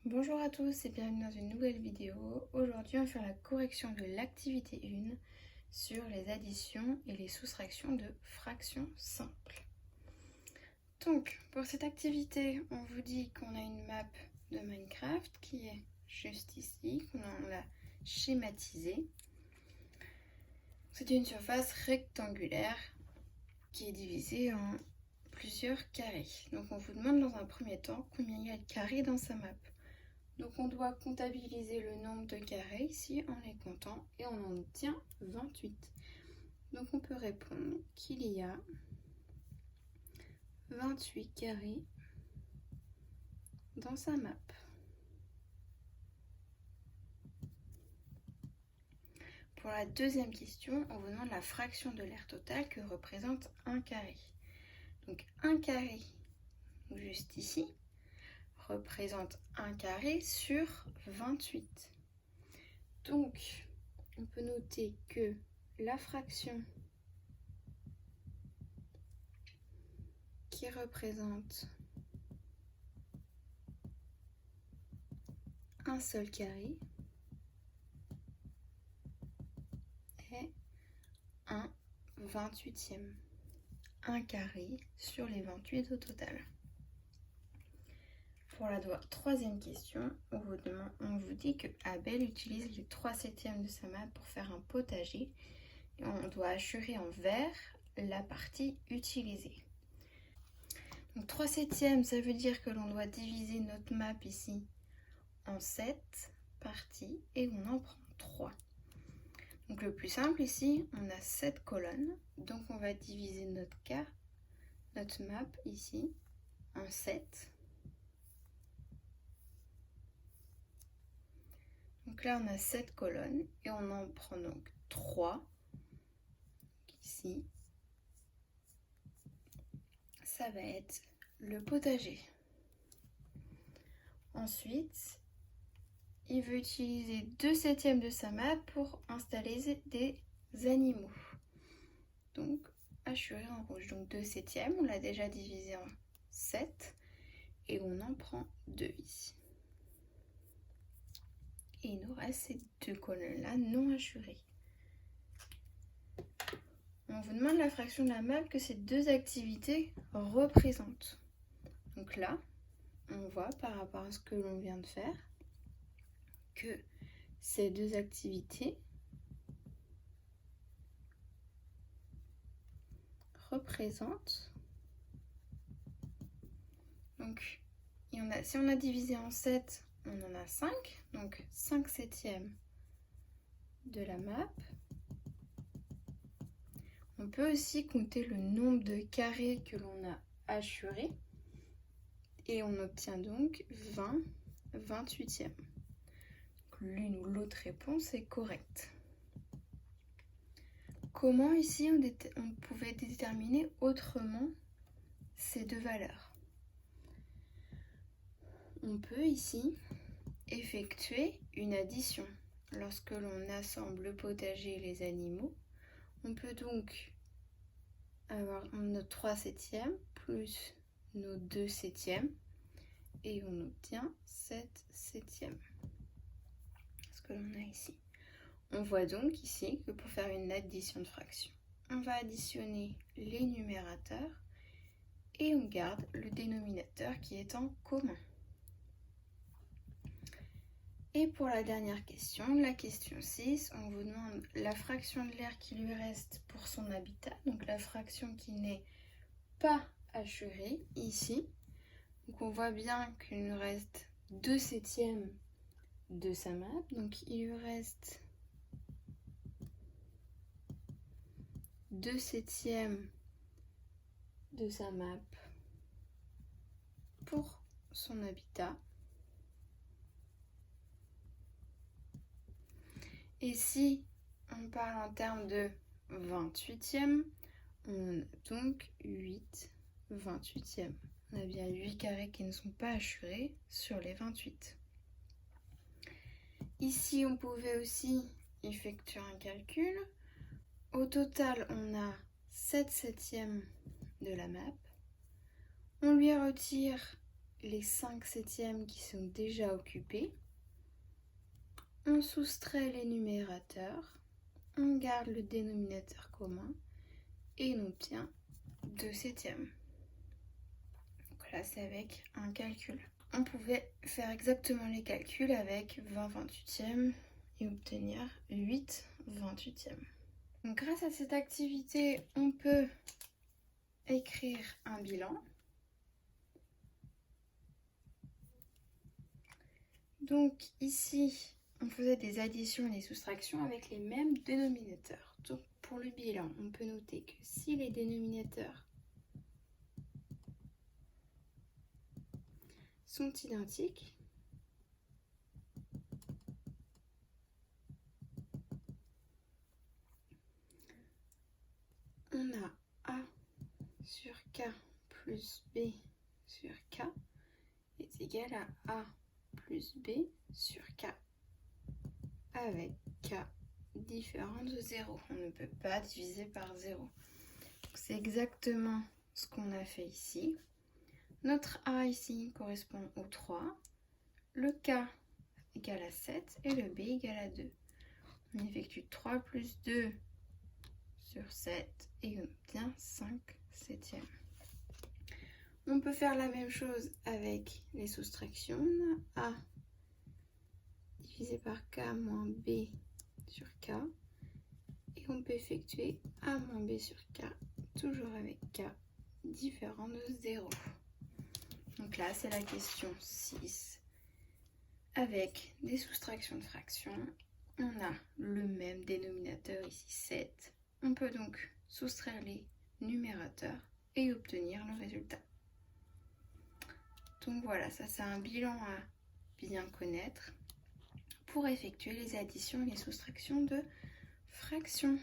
Bonjour à tous et bienvenue dans une nouvelle vidéo. Aujourd'hui, on va faire la correction de l'activité 1 sur les additions et les soustractions de fractions simples. Donc, pour cette activité, on vous dit qu'on a une map de Minecraft qui est juste ici, qu'on l'a schématisée. C'est une surface rectangulaire qui est divisée en plusieurs carrés. Donc, on vous demande dans un premier temps combien il y a de carrés dans sa map. Donc on doit comptabiliser le nombre de carrés ici en les comptant et on en obtient 28. Donc on peut répondre qu'il y a 28 carrés dans sa map. Pour la deuxième question, on vous demande la fraction de l'aire totale que représente un carré. Donc un carré, juste ici, représente un carré sur 28. Donc on peut noter que la fraction qui représente un seul carré est un 28e. Un carré sur les 28 au total. Pour la troisième question, on vous dit que Abel utilise les 3/7 de sa map pour faire un potager et on doit assurer en vert la partie utilisée. Donc 3/7, ça veut dire que l'on doit diviser notre map ici en 7 parties et on en prend 3. Donc le plus simple ici, on a 7 colonnes, donc on va diviser notre map ici en 7. Donc là on a 7 colonnes et on en prend donc 3 ici. Ça va être le potager. Ensuite, il veut utiliser 2/7 de sa map pour installer des animaux. Donc, assuré en rouge. Donc 2/7, on l'a déjà divisé en 7 et on en prend 2 ici. Et il nous reste ces 2 colonnes-là non assurées. On vous demande la fraction de la map que ces deux activités représentent. Donc là, on voit par rapport à ce que l'on vient de faire que ces deux activités représentent, donc si on a divisé en 7, on en a 5, donc 5/7 de la map. On peut aussi compter le nombre de carrés que l'on a assuré et on obtient donc 28e. L'une ou l'autre réponse est correcte. Comment ici on pouvait déterminer autrement ces deux valeurs? On peut ici effectuer une addition. Lorsque l'on assemble le potager et les animaux, on peut donc avoir notre 3/7 plus nos 2/7 et on obtient 7/7. Ce que l'on a ici. On voit donc ici que pour faire une addition de fractions, on va additionner les numérateurs et on garde le dénominateur qui est en commun. Et pour la dernière question, la question 6, on vous demande la fraction de l'aire qui lui reste pour son habitat, donc la fraction qui n'est pas assurée ici. Donc on voit bien qu'il nous reste 2/7 de sa map, donc il lui reste 2/7 de sa map pour son habitat. Et si on parle en termes de 28e, on a donc 8/28e. On a bien 8 carrés qui ne sont pas assurés sur les 28. Ici, on pouvait aussi effectuer un calcul. Au total, on a 7/7 de la map. On lui retire les 5/7 qui sont déjà occupés. On soustrait les numérateurs, on garde le dénominateur commun et on obtient 2/7. Donc là, c'est avec un calcul. On pouvait faire exactement les calculs avec 20/28 et obtenir 8/28. Donc grâce à cette activité, on peut écrire un bilan. Donc ici, on faisait des additions et des soustractions avec les mêmes dénominateurs. Donc pour le bilan, on peut noter que si les dénominateurs sont identiques, on a A sur K plus B sur K est égal à A plus B sur K avec K différent de 0. On ne peut pas diviser par 0. C'est exactement ce qu'on a fait ici. Notre A ici correspond au 3, le K égale à 7 et le B égale à 2. On effectue 3 plus 2 sur 7 et on obtient 5/7. On peut faire la même chose avec les soustractions. A divisé par K moins B sur K. Et on peut effectuer A moins B sur K, toujours avec K différent de 0. Donc là, c'est la question 6. Avec des soustractions de fractions, on a le même dénominateur, ici 7. On peut donc soustraire les numérateurs et obtenir le résultat. Donc voilà, ça c'est un bilan à bien connaître pour effectuer les additions et les soustractions de fractions.